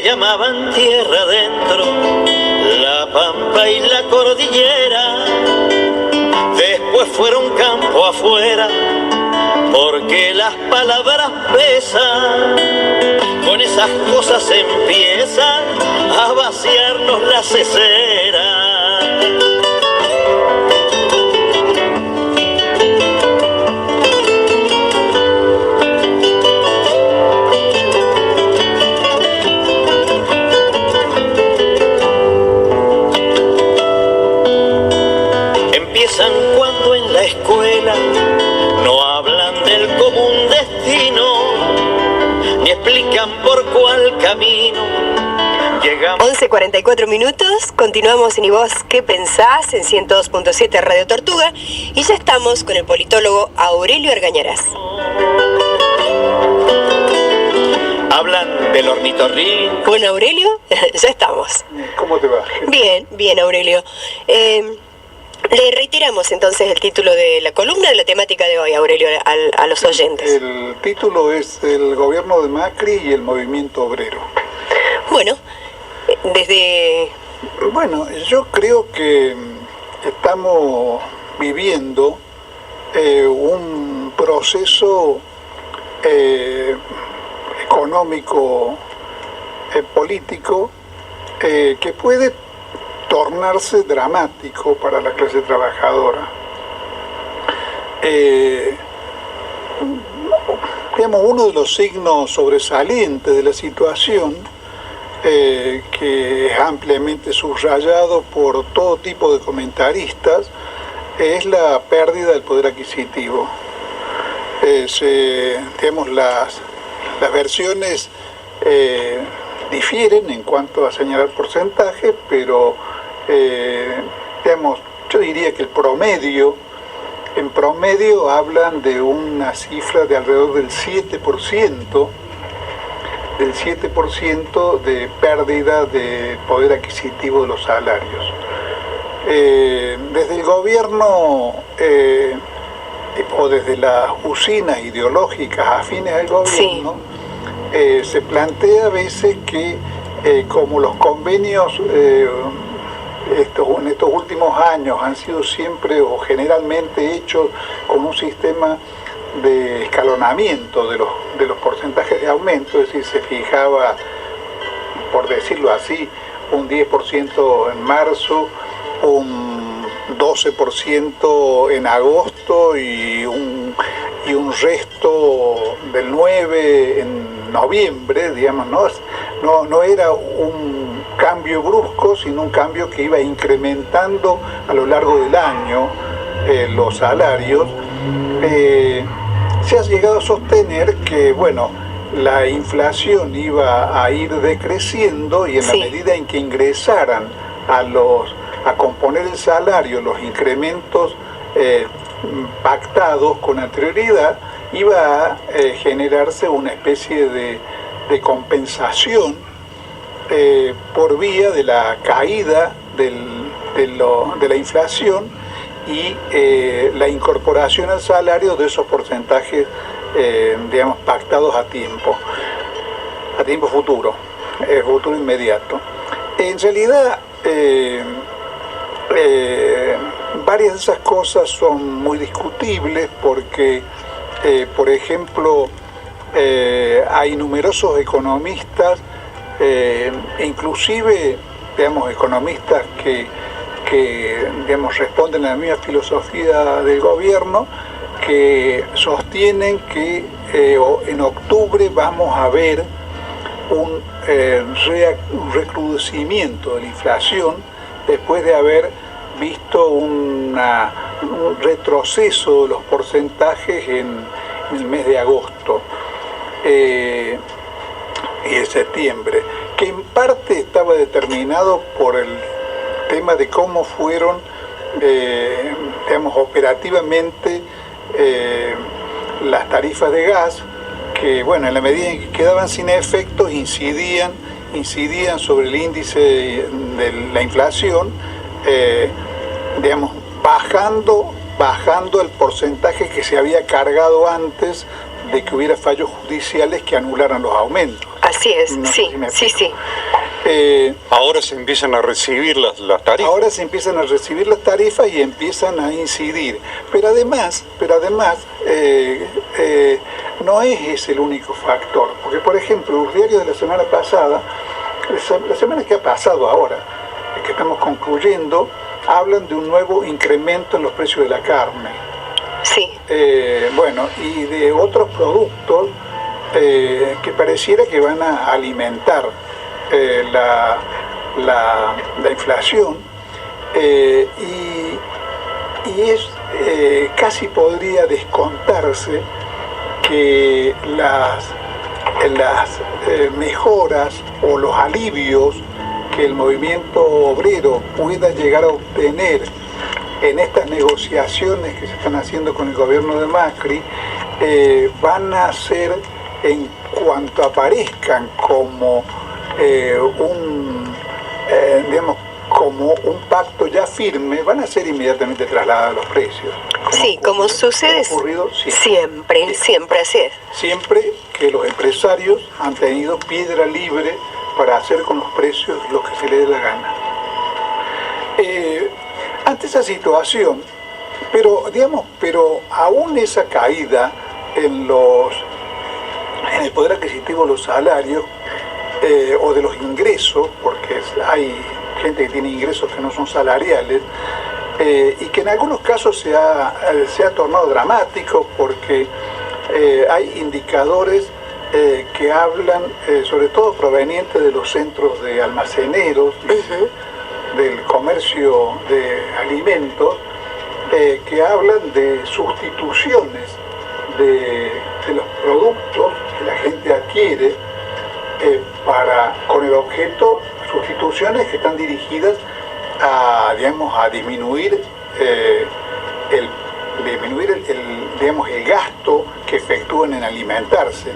que llamaban tierra adentro, la pampa y la cordillera, después fueron campo afuera, porque las palabras pesan, con esas cosas empiezan a vaciarnos la cesera. Empiezan cuando en la escuela no hablan del común destino, ni explican por cuál camino llegamos. 11:44 minutos, continuamos en ¿Y vos qué pensás? En 102.7 Radio Tortuga, y ya estamos con el politólogo Aurelio Argañarás. Hablan del ornitorrinco. Bueno, Aurelio, ya estamos. ¿Cómo te va? Bien, Aurelio. Le reiteramos entonces el título de la columna, de la temática de hoy, Aurelio, a los oyentes. El título es El gobierno de Macri y el movimiento obrero. Bueno, Bueno, yo creo que estamos viviendo un proceso económico, político, que puede tornarse dramático para la clase trabajadora. Digamos, uno de los signos sobresalientes de la situación, que es ampliamente subrayado por todo tipo de comentaristas, es la pérdida del poder adquisitivo. Digamos, las versiones difieren en cuanto a señalar porcentajes, pero digamos, yo diría que en promedio hablan de una cifra de alrededor del 7% de pérdida de poder adquisitivo de los salarios. Desde el gobierno o desde las usinas ideológicas afines al gobierno, sí, se plantea a veces que como los convenios en estos últimos años han sido siempre o generalmente hechos con un sistema de escalonamiento de los porcentajes de aumento, es decir, se fijaba, por decirlo así, un 10% en marzo, un 12% en agosto y un resto del 9% en noviembre, digamos, no era un cambio brusco, sino un cambio que iba incrementando a lo largo del año los salarios. Se ha llegado a sostener que, bueno, la inflación iba a ir decreciendo y en la medida en que ingresaran a componer el salario los incrementos pactados con anterioridad, iba a generarse una especie de compensación por vía de la caída de la inflación y la incorporación al salario de esos porcentajes, digamos, pactados a tiempo futuro inmediato. En realidad, varias de esas cosas son muy discutibles porque, por ejemplo, hay numerosos economistas, inclusive, digamos, economistas que digamos, responden a la misma filosofía del gobierno, que sostienen que en octubre vamos a ver un recrudecimiento de la inflación después de haber visto un retroceso de los porcentajes en el mes de agosto y de septiembre, que en parte estaba determinado por el tema de cómo fueron, digamos, operativamente las tarifas de gas, que, bueno, en la medida en que quedaban sin efectos, incidían sobre el índice de la inflación, digamos, bajando el porcentaje que se había cargado antes de que hubiera fallos judiciales que anularan los aumentos. Así es, No sé sí, si me sí, explico. sí. Ahora se empiezan a recibir las tarifas. Ahora se empiezan a recibir las tarifas y empiezan a incidir. Pero además no es ese el único factor. Porque, por ejemplo, los diarios de la semana pasada, la semana que ha pasado ahora, que estamos concluyendo, hablan de un nuevo incremento en los precios de la carne. Sí. Bueno, y de otros productos que pareciera que van a alimentar la inflación, y es casi podría descontarse que las mejoras o los alivios que el movimiento obrero pueda llegar a obtener en estas negociaciones que se están haciendo con el gobierno de Macri van a ser, en cuanto aparezcan como como un pacto ya firme, van a ser inmediatamente trasladados los precios. Como sucede siempre, siempre así es. Siempre que los empresarios han tenido piedra libre para hacer con los precios lo que se les dé la gana. Ante esa situación, pero aún esa caída en el poder adquisitivo de los salarios o de los ingresos, porque hay gente que tiene ingresos que no son salariales, y que en algunos casos se ha tornado dramático porque hay indicadores que hablan, sobre todo provenientes de los centros de almaceneros, del comercio de alimentos, que hablan de sustituciones de los productos que la gente adquiere con el objeto, sustituciones que están dirigidas a disminuir el gasto que efectúan en alimentarse.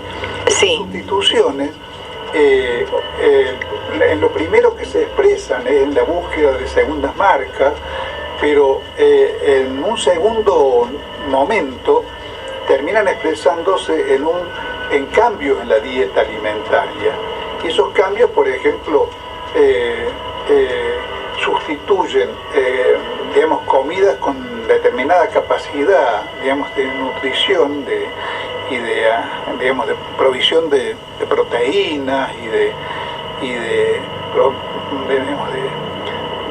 Sí. Sustituciones, en lo primero que se expresan es en la búsqueda de segundas marcas, pero en un segundo momento terminan expresándose en cambios en la dieta alimentaria. Y esos cambios, por ejemplo, sustituyen comidas con determinada capacidad de nutrición y de provisión de proteínas y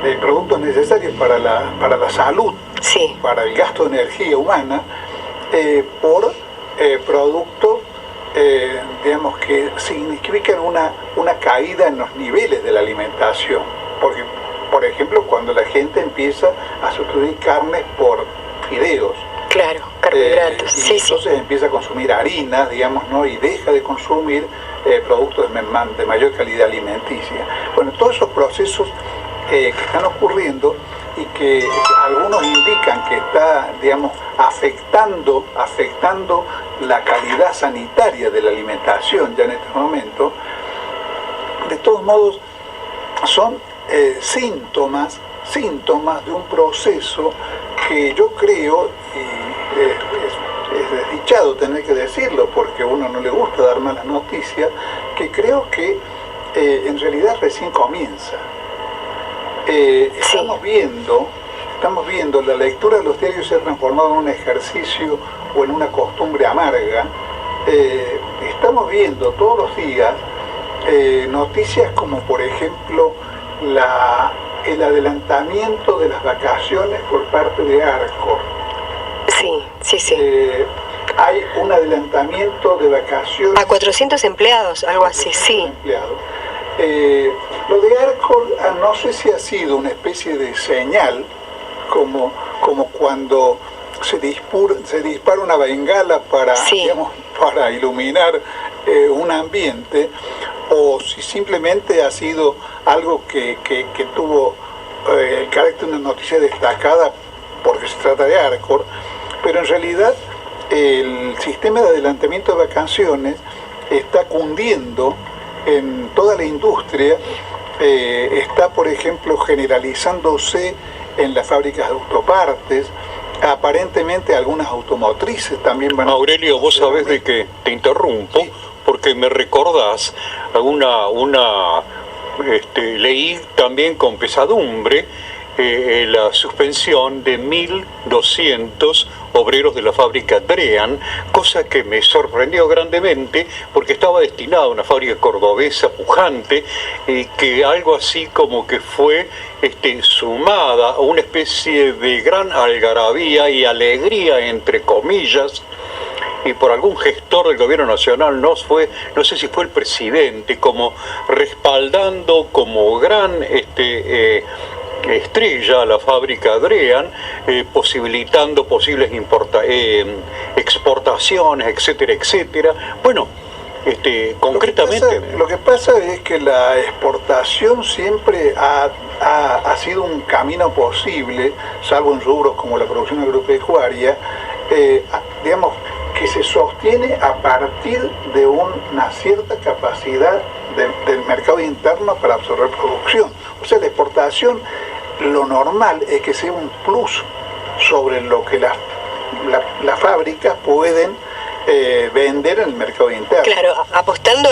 de productos necesarios para la salud, sí, para el gasto de energía humana, por productos que significan una caída en los niveles de la alimentación. Porque, por ejemplo, cuando la gente empieza a sustituir carnes por fideos, claro, carbohidratos, entonces empieza a consumir harinas, ¿no? Y deja de consumir productos de mayor calidad alimenticia. Bueno, todos esos procesos que están ocurriendo y que algunos indican que está, afectando la calidad sanitaria de la alimentación ya en este momento, de todos modos son síntomas de un proceso que yo creo, y es desdichado tener que decirlo porque a uno no le gusta dar malas noticias, que creo que en realidad recién comienza. Estamos viendo, la lectura de los diarios se ha transformado en un ejercicio o en una costumbre amarga. Estamos viendo todos los días noticias como, por ejemplo, el adelantamiento de las vacaciones por parte de Arcor. Sí. Hay un adelantamiento de vacaciones a 400 empleados, algo así, sí. Lo de Arcor, no sé si ha sido una especie de señal, como cuando se dispara una bengala para iluminar un ambiente, o si simplemente ha sido algo que tuvo el carácter de una noticia destacada porque se trata de Arcor, pero en realidad el sistema de adelantamiento de vacaciones está cundiendo en toda la industria, está, por ejemplo, generalizándose en las fábricas de autopartes. Aparentemente algunas automotrices también van a... Aurelio, vos sabés de que te interrumpo, sí, porque me recordás leí también con pesadumbre la suspensión de 1.200 obreros de la fábrica Drean, cosa que me sorprendió grandemente porque estaba destinada a una fábrica cordobesa pujante, que algo así como que fue sumada a una especie de gran algarabía y alegría, entre comillas, y por algún gestor del gobierno nacional, no sé si fue el presidente, como respaldando como gran estrella a la fábrica Drean, posibilitando posibles exportaciones, etcétera, etcétera. Bueno, concretamente... Lo que pasa es que la exportación siempre ha sido un camino posible, salvo en rubros como la producción agropecuaria, digamos, que se sostiene a partir de una cierta capacidad del mercado interno para absorber producción. O sea, la exportación, lo normal es que sea un plus sobre lo que las fábricas pueden vender en el mercado interno. Claro, apostando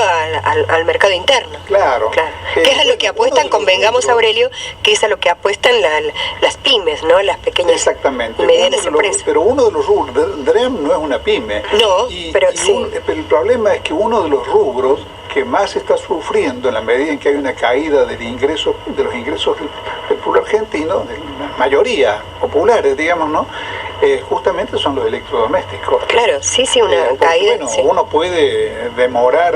al mercado interno. Claro. Que es a lo que apuestan, convengamos, Aurelio, que es a lo que apuestan las pymes, ¿no? Las pequeñas exactamente. y medianas empresas. Pero uno de los rubros, Dream no es una pyme. No, pero el problema es que uno de los rubros que más está sufriendo en la medida en que hay una caída de los ingresos del pueblo argentino, de la mayoría populares, digamos, ¿no? Justamente son los electrodomésticos. Claro, sí, una caída. Bueno, sí. Uno puede demorar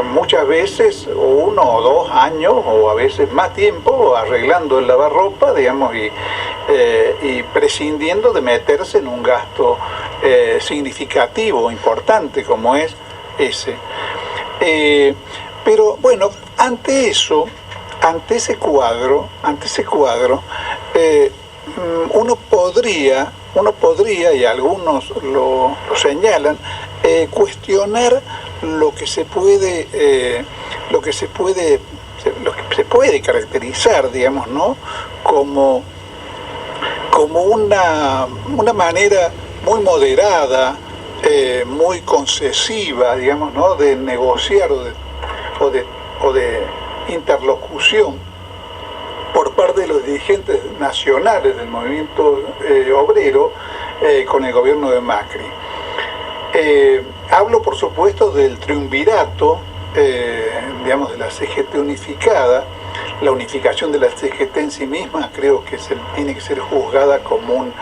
muchas veces 1 o 2 años o a veces más tiempo arreglando el lavarropa, digamos, y prescindiendo de meterse en un gasto significativo, importante como es ese. Pero bueno, ante ese cuadro, uno podría, y algunos lo señalan, cuestionar lo que se puede caracterizar, digamos, ¿no? como una manera muy moderada, muy concesiva, digamos, ¿no? de negociar o de interlocución por parte de los dirigentes nacionales del movimiento obrero con el gobierno de Macri. Hablo, por supuesto, del triunvirato, digamos, de la CGT unificada. La unificación de la CGT en sí misma creo que tiene que ser juzgada como un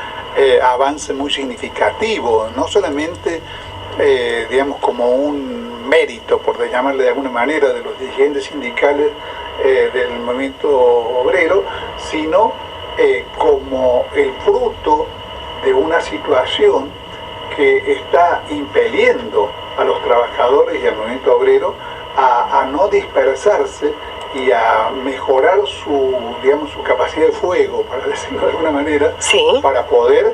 avance muy significativo, no solamente, digamos, como un mérito, por llamarle de alguna manera, de los dirigentes sindicales del movimiento obrero, sino como el fruto de una situación que está impeliendo a los trabajadores y al movimiento obrero a no dispersarse y a mejorar su capacidad de fuego, para decirlo de alguna manera, sí, para poder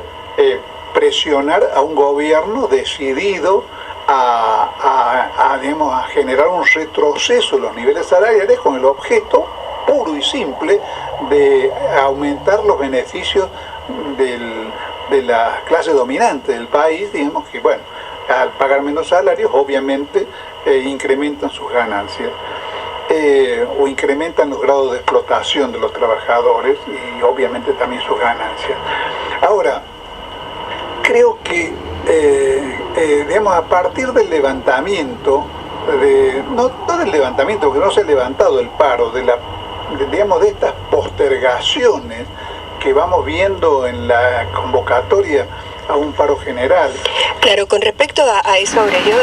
presionar a un gobierno decidido a generar un retroceso en los niveles salariales con el objeto puro y simple de aumentar los beneficios de la clase dominante del país, digamos que, bueno, al pagar menos salarios, obviamente incrementan sus ganancias. O incrementan los grados de explotación de los trabajadores y obviamente también sus ganancias. Ahora, creo que a partir del levantamiento, no del levantamiento, porque no se ha levantado el paro, de estas postergaciones que vamos viendo en la convocatoria a un paro general. Claro, con respecto a eso, Aurelio,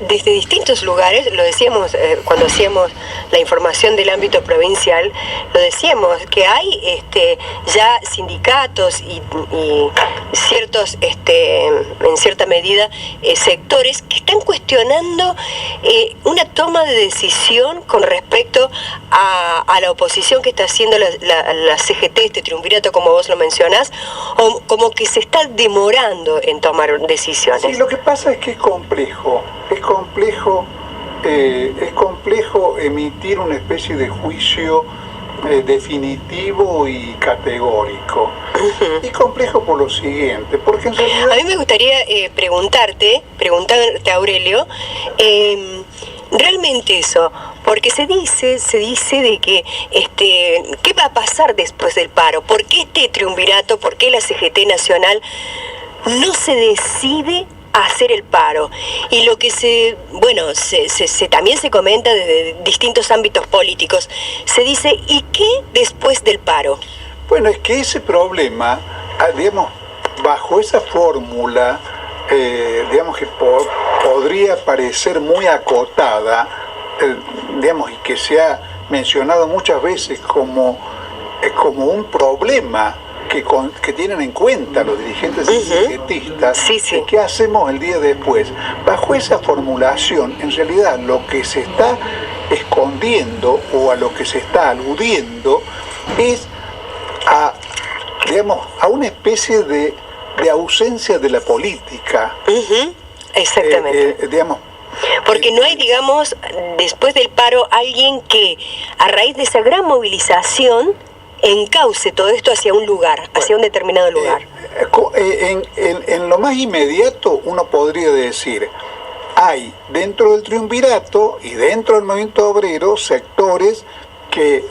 desde distintos lugares, lo decíamos cuando hacíamos la información del ámbito provincial, lo decíamos, que hay ya sindicatos y ciertos, en cierta medida, sectores que están cuestionando una toma de decisión con respecto a la oposición que está haciendo la CGT, este triunvirato, como vos lo mencionás, o como que se está demorando en tomar decisiones. Sí, lo que pasa es que es complejo emitir una especie de juicio definitivo y categórico. Uh-huh. Y complejo por lo siguiente, porque en realidad... A mí me gustaría preguntarte, Aurelio, realmente eso, porque se dice de que ¿qué va a pasar después del paro? ¿Por qué este triunvirato? ¿Por qué la CGT Nacional no se decide a hacer el paro? Y lo que también se comenta desde distintos ámbitos políticos, se dice, ¿y qué después del paro? Bueno, es que ese problema, digamos, bajo esa fórmula, digamos que podría parecer muy acotada, digamos, y que se ha mencionado muchas veces como un problema que tienen en cuenta los dirigentes CGTistas, sí. ¿qué hacemos el día después? Bajo esa formulación, en realidad lo que se está escondiendo o a lo que se está aludiendo es a una especie de ausencia de la política. Exactamente. Porque no hay, digamos, después del paro, alguien que a raíz de esa gran movilización encauce todo esto hacia un lugar, hacia un determinado lugar. En lo más inmediato uno podría decir, hay dentro del triunvirato y dentro del movimiento obrero sectores que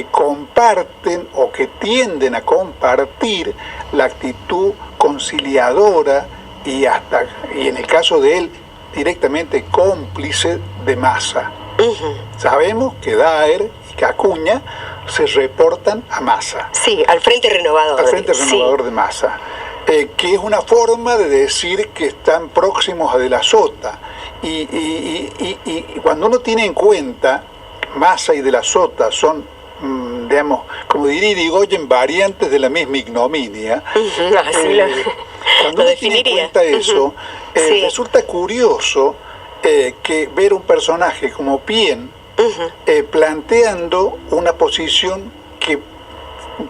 comparten o que tienden a compartir la actitud conciliadora y en el caso de él directamente cómplice de Massa. Sabemos que Daer y que Acuña se reportan a Massa. Sí, al Frente Renovador. Al Frente Renovador de Massa. Que es una forma de decir que están próximos a De la Sota. Y cuando uno tiene en cuenta Massa y De la Sota son, como diría Irigoyen, variantes de la misma ignominia. Cuando uno tiene en cuenta eso, resulta curioso que ver un personaje como Pien planteando una posición que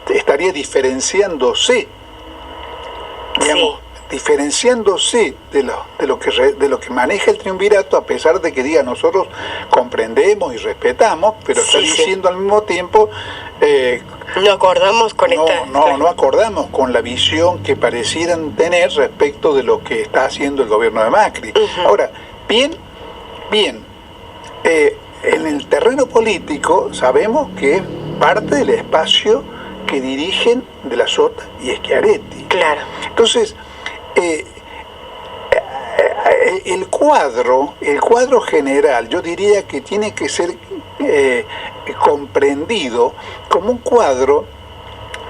estaría diferenciándose, diferenciándose de lo que maneja el triunvirato, a pesar de que diga nosotros comprendemos y respetamos, pero está diciendo al mismo tiempo no acordamos con no acordamos con la visión que parecieran tener respecto de lo que está haciendo el gobierno de Macri. Ahora, bien, en el terreno político sabemos que es parte del espacio que dirigen De la Sota y Schiaretti. Claro. Entonces, el cuadro general, yo diría que tiene que ser comprendido como un cuadro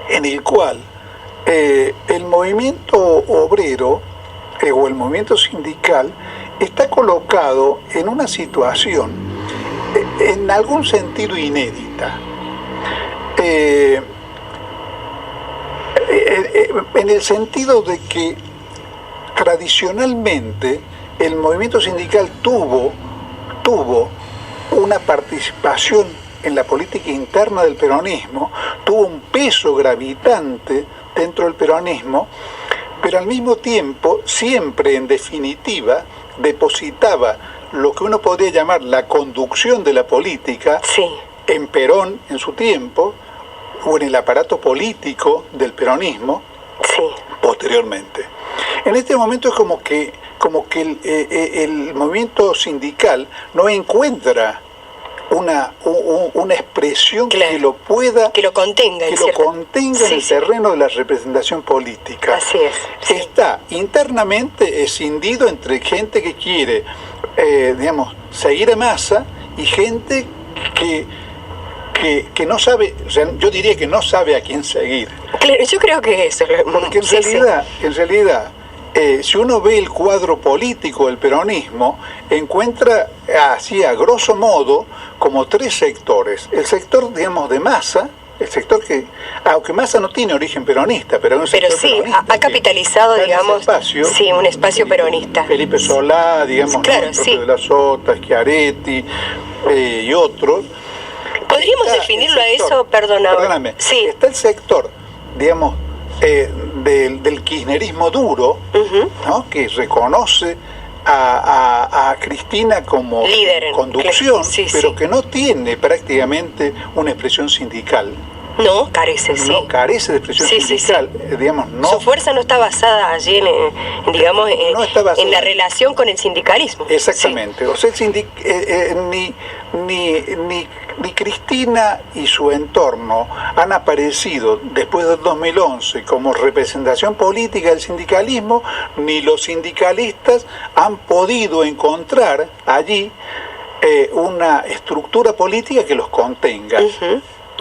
en el cual el movimiento obrero o el movimiento sindical está colocado en una situación en algún sentido inédita. En el sentido de que tradicionalmente el movimiento sindical tuvo una participación en la política interna del peronismo, tuvo un peso gravitante dentro del peronismo, pero al mismo tiempo siempre, en definitiva, depositaba lo que uno podría llamar la conducción de la política en Perón en su tiempo, o en el aparato político del peronismo posteriormente. En este momento es como que el movimiento sindical no encuentra una expresión que lo pueda, que lo contenga en el terreno de la representación política. Así es. Está internamente escindido entre gente que quiere seguir a Massa y gente que no sabe, o sea, yo diría que no sabe a quién seguir. Claro, yo creo que eso. Porque en realidad, si uno ve el cuadro político del peronismo, encuentra así a grosso modo como tres sectores. El sector, de Massa, el sector que, aunque Massa no tiene origen peronista, pero es un sector peronista, ha capitalizado, un espacio peronista. Felipe Solá, claro, De la Sota, Schiaretti y otros. ¿Podríamos definirlo a eso? Perdóname. Está el sector, del kirchnerismo duro, ¿no? Que reconoce a Cristina como líder conducción, pero que no tiene prácticamente una expresión sindical. No, carece, sí. No, carece de expresión sindical, digamos, no. Su fuerza no está basada allí digamos, no está basada en la relación con el sindicalismo. Exactamente. O sea, ni Cristina y su entorno han aparecido después del 2011 como representación política del sindicalismo, ni los sindicalistas han podido encontrar allí una estructura política que los contenga.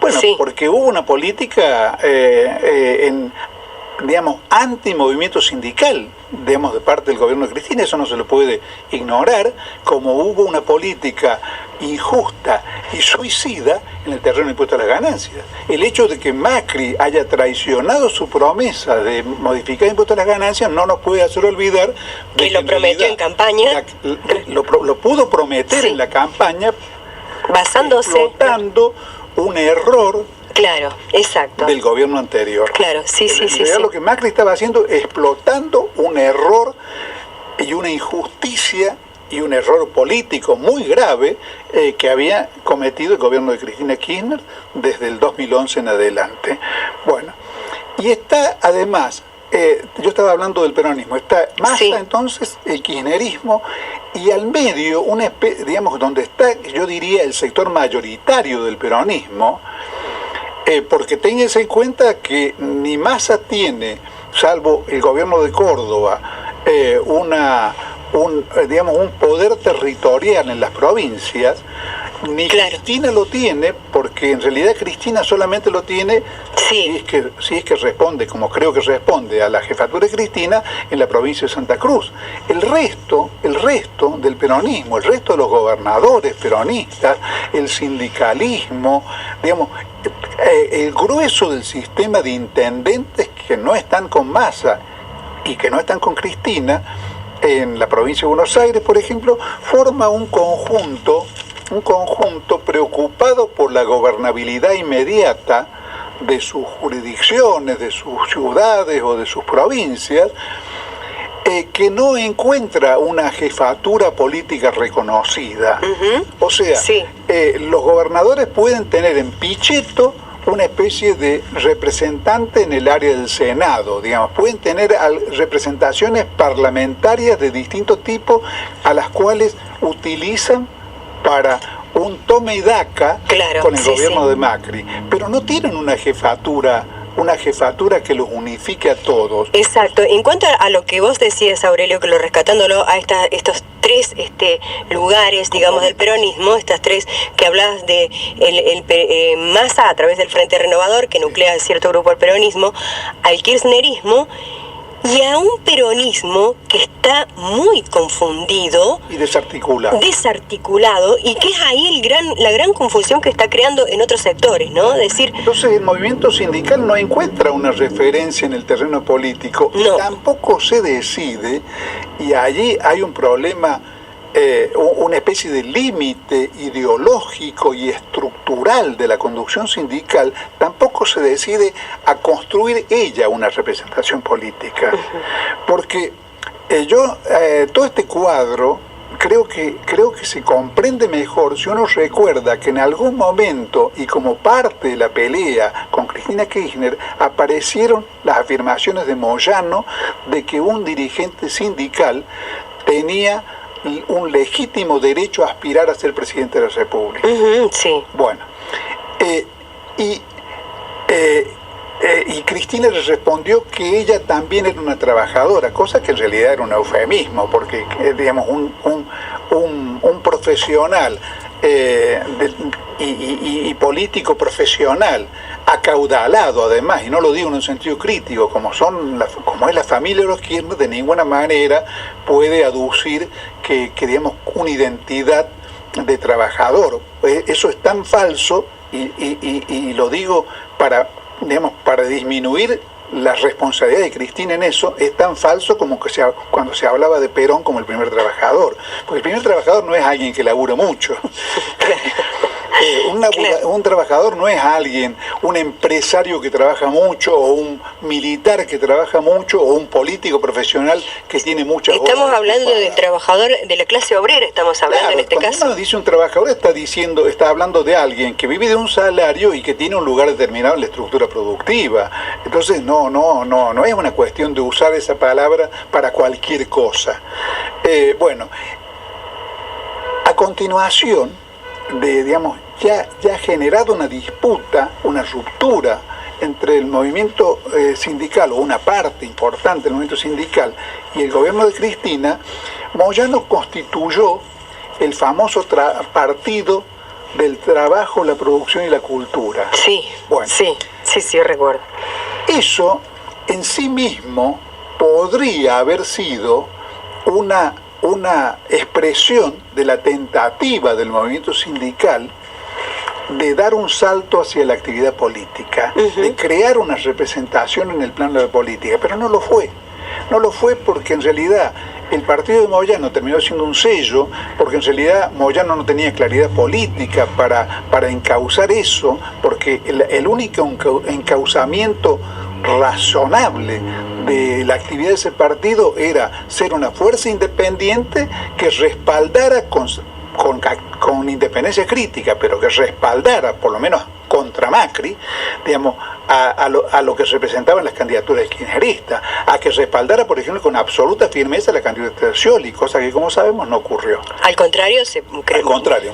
Bueno, porque hubo una política digamos, anti-movimiento sindical, digamos, de parte del gobierno de Cristina, eso no se lo puede ignorar, como hubo una política injusta y suicida en el terreno de impuesto a las ganancias. El hecho de que Macri haya traicionado su promesa de modificar el impuesto a las ganancias no nos puede hacer olvidar que lo prometió en campaña. Lo pudo prometer en la campaña, basándose explotando un error. Claro, exacto. Del gobierno anterior. Claro, sí. Lo que Macri estaba haciendo, explotando un error y una injusticia y un error político muy grave que había cometido el gobierno de Cristina Kirchner desde el 2011 en adelante. Bueno, y está además, yo estaba hablando del peronismo, está Massa entonces el kirchnerismo, y al medio, digamos, donde está, yo diría, el sector mayoritario del peronismo, porque ténganse en cuenta que ni Massa tiene, salvo el gobierno de Córdoba, un poder territorial en las provincias, ni Cristina lo tiene, porque en realidad Cristina solamente lo tiene si es que responde, como creo que responde, a la jefatura de Cristina en la provincia de Santa Cruz. El resto del peronismo, el resto de los gobernadores peronistas, el sindicalismo, digamos, el grueso del sistema de intendentes que no están con Massa y que no están con Cristina, en la provincia de Buenos Aires, por ejemplo, forma un conjunto preocupado por la gobernabilidad inmediata de sus jurisdicciones, de sus ciudades o de sus provincias, que no encuentra una jefatura política reconocida. O sea, los gobernadores pueden tener en Pichetto una especie de representante en el área del Senado, digamos, pueden tener representaciones parlamentarias de distinto tipo a las cuales utilizan para un tome y daca con el gobierno de Macri, pero no tienen una jefatura que los unifique a todos. Exacto. En cuanto a lo que vos decías, Aurelio, que rescatándolo a estos tres lugares, digamos, del peronismo, estas tres que hablabas de Massa a través del Frente Renovador, que nuclea cierto grupo del peronismo, al kirchnerismo y a un peronismo que está muy confundido y desarticulado, y que es ahí la gran confusión que está creando en otros sectores, ¿no? Decir, entonces el movimiento sindical no encuentra una referencia en el terreno político, y tampoco se decide, y allí hay un problema, una especie de límite ideológico y estructural de la conducción sindical. Tampoco se decide a construir ella una representación política, porque todo este cuadro creo que se comprende mejor si uno recuerda que en algún momento, y como parte de la pelea con Cristina Kirchner, aparecieron las afirmaciones de Moyano de que un dirigente sindical tenía un legítimo derecho a aspirar a ser presidente de la República. Bueno, y Cristina le respondió que ella también era una trabajadora, cosa que en realidad era un eufemismo, porque digamos un profesional y político profesional acaudalado, además, y no lo digo en un sentido crítico, como es la familia de los Kirchner, de ninguna manera puede aducir que digamos una identidad de trabajador. Eso es tan falso, y lo digo para disminuir la responsabilidad de Cristina en eso, es tan falso como que cuando se hablaba de Perón como el primer trabajador, porque el primer trabajador no es alguien que labura mucho. Un un trabajador no es alguien, un empresario que trabaja mucho, o un militar que trabaja mucho, o un político profesional que tiene muchas horas. Estamos hablando del trabajador de la clase obrera, estamos hablando en este caso. Cuando uno dice un trabajador, está hablando de alguien que vive de un salario y que tiene un lugar determinado en la estructura productiva. Entonces no es una cuestión de usar esa palabra para cualquier cosa. Bueno, a continuación ya ha generado una disputa, una ruptura entre el movimiento sindical, o una parte importante del movimiento sindical, y el gobierno de Cristina. Moyano constituyó el famoso Partido del Trabajo, la Producción y la Cultura. Sí, bueno, sí, recuerdo. Eso en sí mismo podría haber sido una expresión de la tentativa del movimiento sindical de dar un salto hacia la actividad política, de crear una representación en el plano de la política, pero no lo fue. No lo fue porque en realidad el partido de Moyano terminó siendo un sello, porque en realidad Moyano no tenía claridad política para encauzar eso, porque el único encauzamiento razonable de la actividad de ese partido era ser una fuerza independiente que respaldara con independencia crítica, pero que respaldara, por lo menos contra Macri, a lo que representaban las candidaturas kirchneristas, a que respaldara, por ejemplo, con absoluta firmeza la candidatura de Scioli, cosa que, como sabemos, no ocurrió. Al contrario,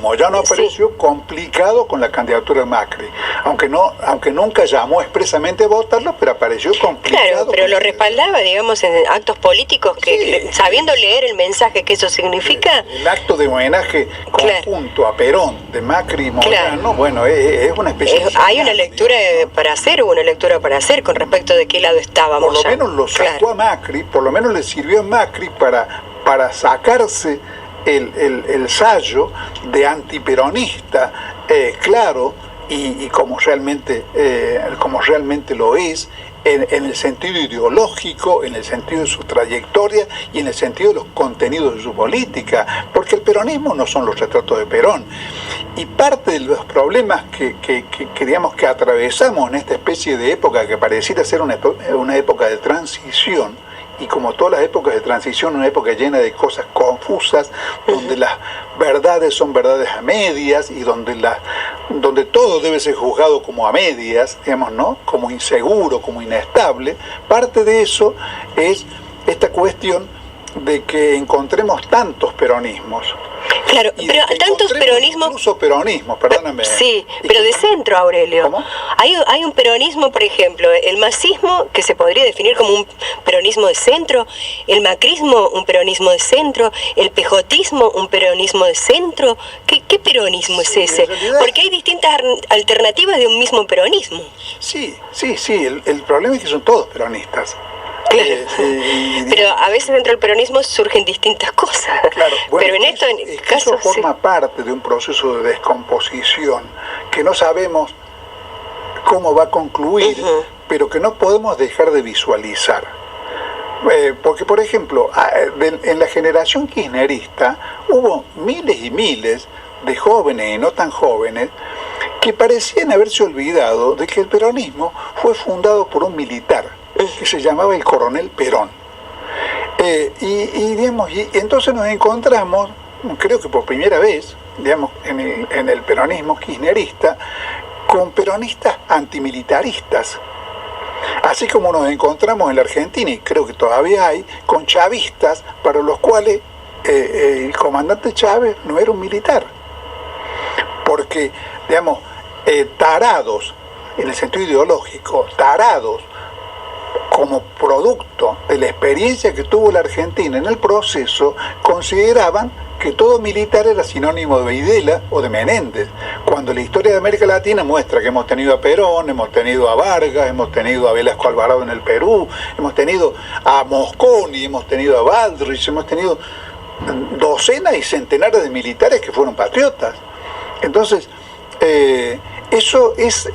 Moyano apareció complicado con la candidatura de Macri, aunque nunca llamó expresamente a votarlo, pero apareció complicado. Claro, pero lo respaldaba, digamos, en actos políticos que, sabiendo leer el mensaje que eso significa. El acto de homenaje conjunto a Perón de Macri y Moyano, bueno, es una especie hay una lectura para hacer, hubo una lectura para hacer con respecto de qué lado estábamos. Por lo menos lo sacó a Macri, por lo menos le sirvió a Macri para sacarse el sayo de antiperonista, claro, y como realmente lo es, en el sentido ideológico, en el sentido de su trayectoria y en el sentido de los contenidos de su política, porque el peronismo no son los retratos de Perón. Y parte de los problemas que atravesamos en esta especie de época que pareciera ser una época de transición, y como todas las épocas de transición, una época llena de cosas confusas, donde las verdades son verdades a medias y donde todo debe ser juzgado como a medias, digamos, ¿no? Como inseguro, como inestable. Parte de eso es esta cuestión de que encontremos tantos peronismos. Claro, pero tantos peronismos... Incluso peronismos, perdóname. Sí, pero de centro, Aurelio. ¿Cómo? Hay un peronismo, por ejemplo, el masismo, que se podría definir como un peronismo de centro, el macrismo, un peronismo de centro, el pejotismo, un peronismo de centro. ¿Qué peronismo es ese? Porque hay distintas alternativas de un mismo peronismo. Sí, el problema es que son todos peronistas. Claro. Pero a veces dentro del peronismo surgen distintas cosas. Claro, bueno, pero en este caso eso forma parte de un proceso de descomposición que no sabemos cómo va a concluir, pero que no podemos dejar de visualizar. Porque, por ejemplo, en la generación kirchnerista hubo miles y miles de jóvenes y no tan jóvenes que parecían haberse olvidado de que el peronismo fue fundado por un militar que se llamaba el coronel Perón. Y entonces nos encontramos, creo que por primera vez, en el peronismo kirchnerista, con peronistas antimilitaristas. Así como nos encontramos en la Argentina, y creo que todavía hay, con chavistas para los cuales el comandante Chávez no era un militar. Porque, tarados, en el sentido ideológico, tarados, como producto de la experiencia que tuvo la Argentina en el proceso, consideraban que todo militar era sinónimo de Videla o de Menéndez, cuando la historia de América Latina muestra que hemos tenido a Perón, hemos tenido a Vargas, hemos tenido a Velasco Alvarado en el Perú, hemos tenido a Mosconi, hemos tenido a Baldrich, hemos tenido docenas y centenares de militares que fueron patriotas. Entonces, eso es,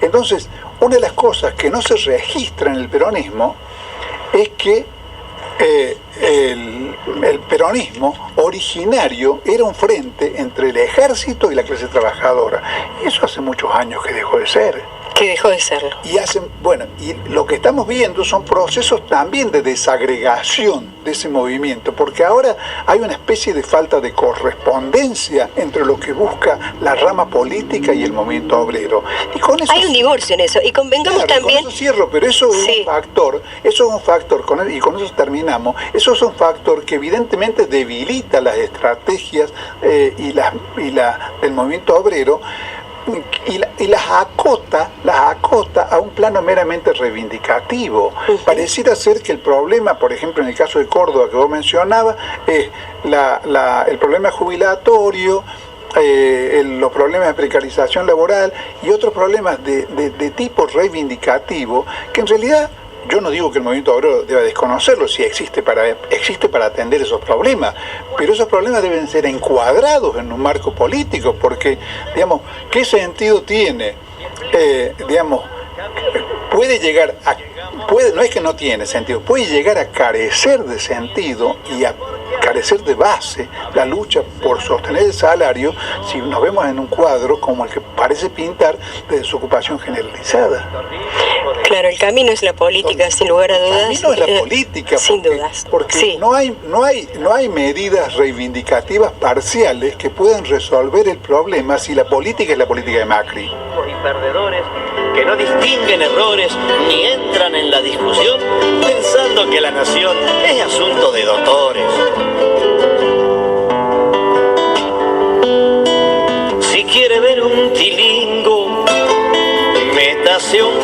entonces, una de las cosas que no se registra en el peronismo es que el peronismo originario era un frente entre el ejército y la clase trabajadora. Y eso hace muchos años que dejó de ser. Que dejó de serlo. Y lo que estamos viendo son procesos también de desagregación de ese movimiento, porque ahora hay una especie de falta de correspondencia entre lo que busca la rama política y el movimiento obrero. Y con eso, hay un divorcio en eso, y convengamos también... Con eso cierro, pero eso es un factor, y con eso terminamos, eso es un factor que evidentemente debilita las estrategias del movimiento obrero, y las acota a un plano meramente reivindicativo. Pareciera ser que el problema, por ejemplo, en el caso de Córdoba que vos mencionabas, es el problema jubilatorio, los problemas de precarización laboral y otros problemas de tipo reivindicativo, que en realidad yo no digo que el movimiento obrero deba desconocerlo, si existe para atender esos problemas, pero esos problemas deben ser encuadrados en un marco político, porque, digamos, ¿qué sentido tiene? No es que no tiene sentido, puede llegar a carecer de sentido y a carecer de base la lucha por sostener el salario si nos vemos en un cuadro como el que parece pintar de desocupación generalizada. Claro, el camino es la política, sin lugar a dudas. El camino es la política, sin dudas. Porque sí. no hay medidas reivindicativas parciales que puedan resolver el problema si la política es la política de Macri. Y perdedores que no distinguen errores ni entran en la discusión pensando que la nación es asunto de doctores. Si quiere ver un tilingo, métase un